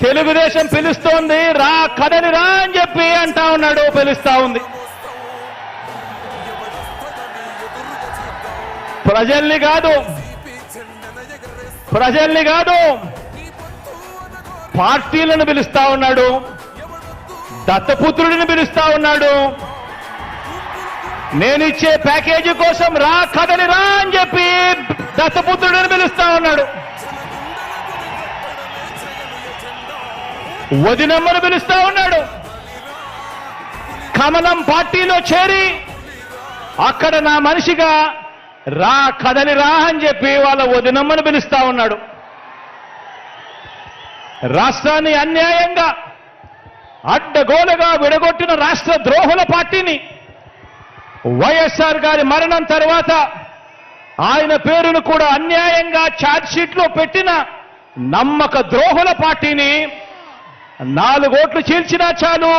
తెలుగుదేశం పిలుస్తోంది, రా కదలి రా అని చెప్పి అంటా ఉన్నాడు, పిలుస్తా ఉంది. ప్రజల్ని కాదు పార్టీలను పిలుస్తా ఉన్నాడు, దత్తపుత్రుడిని పిలుస్తా ఉన్నాడు. నేనిచ్చే ప్యాకేజీ కోసం రా కదలి రా అని చెప్పి దత్తపుత్రుడిని పిలుస్తా ఉన్నాడు. వదినమ్మను పిలుస్తా ఉన్నాడు. కమలం పార్టీలో చేరి అక్కడ నా మనిషిగా రా కదలి రా అని చెప్పి వాళ్ళ వదినమ్మను పిలుస్తా ఉన్నాడు. రాష్ట్రాన్ని అన్యాయంగా అడ్డగోలుగా విడగొట్టిన రాష్ట్ర ద్రోహుల పార్టీని వైఎస్ఆర్ గారి మరణం తర్వాత ఆయన పేరును కూడా అన్యాయంగా ఛార్జ్షీట్లో పెట్టిన నమ్మక ద్రోహుల పార్టీని 4 ఓట్లు చీల్చినా చాలు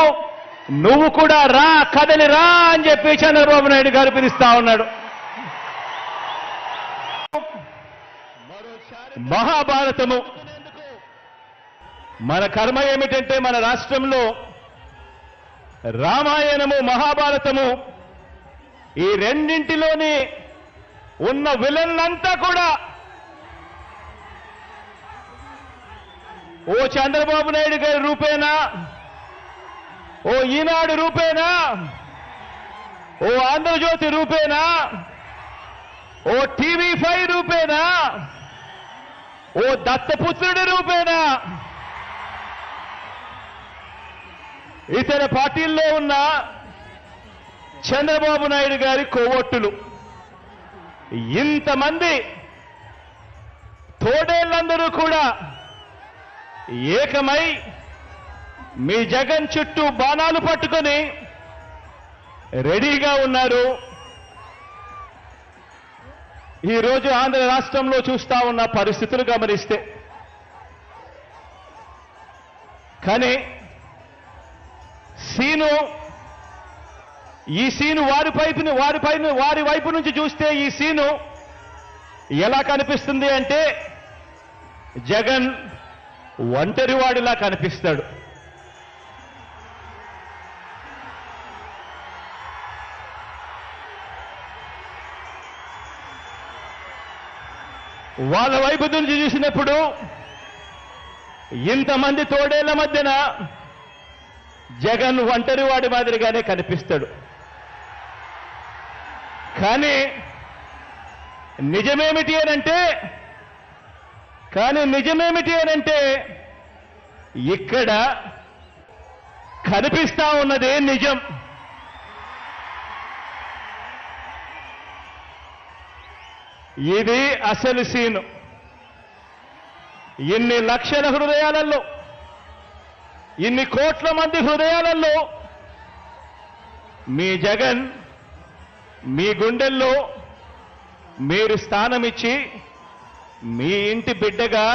నువ్వు కూడా రా కదలి రా అని చెప్పి చంద్రబాబు నాయుడు గారు పిలుస్తా ఉన్నాడు. మహాభారతము మన కర్మ ఏమిటంటే మన రాష్ట్రంలో రామాయణము మహాభారతము ఈ రెండింటిలోని ఉన్న విలన్లంతా కూడా ఓ చంద్రబాబు నాయుడు గారి రూపేనా, ఓ ఈనాడు రూపేనా, ఓ ఆంధ్రజ్యోతి రూపేనా, ఓ టీవీ5 రూపేనా, ఓ దత్తపుత్రుడి రూపేనా, ఇతర పార్టీల్లో ఉన్న చంద్రబాబు నాయుడు గారి కోవొట్టులు, ఇంతమంది తోడేళ్లందరూ కూడా ఏకమై మీ జగన్ చుట్టూ బాణాలు పట్టుకొని రెడీగా ఉన్నారు. ఈరోజు ఆంధ్ర రాష్ట్రంలో చూస్తా ఉన్న పరిస్థితులు గమనిస్తే, కానీ ఈ సీను వారి వైపు నుంచి చూస్తే ఈ సీను ఎలా కనిపిస్తుంది అంటే జగన్ ఒంటరివాడిలా కనిపిస్తాడు. వాళ్ళ వైపు నుంచి చూసినప్పుడు ఇంతమంది తోడేళ్ల మధ్యన జగన్ ఒంటరివాడి మాదిరిగానే కనిపిస్తాడు. కానీ నిజమేమిటి అనంటే ఇక్కడ కనిపిస్తా ఉన్నదే నిజం. ఇది అసలు సీను. ఇన్ని లక్షల హృదయాలలో, ఇన్ని కోట్ల మంది హృదయాలలో మీ జగన్ మీ గుండెల్లో మీరు స్థానమిచ్చి మీ ఇంటి బిడ్డగా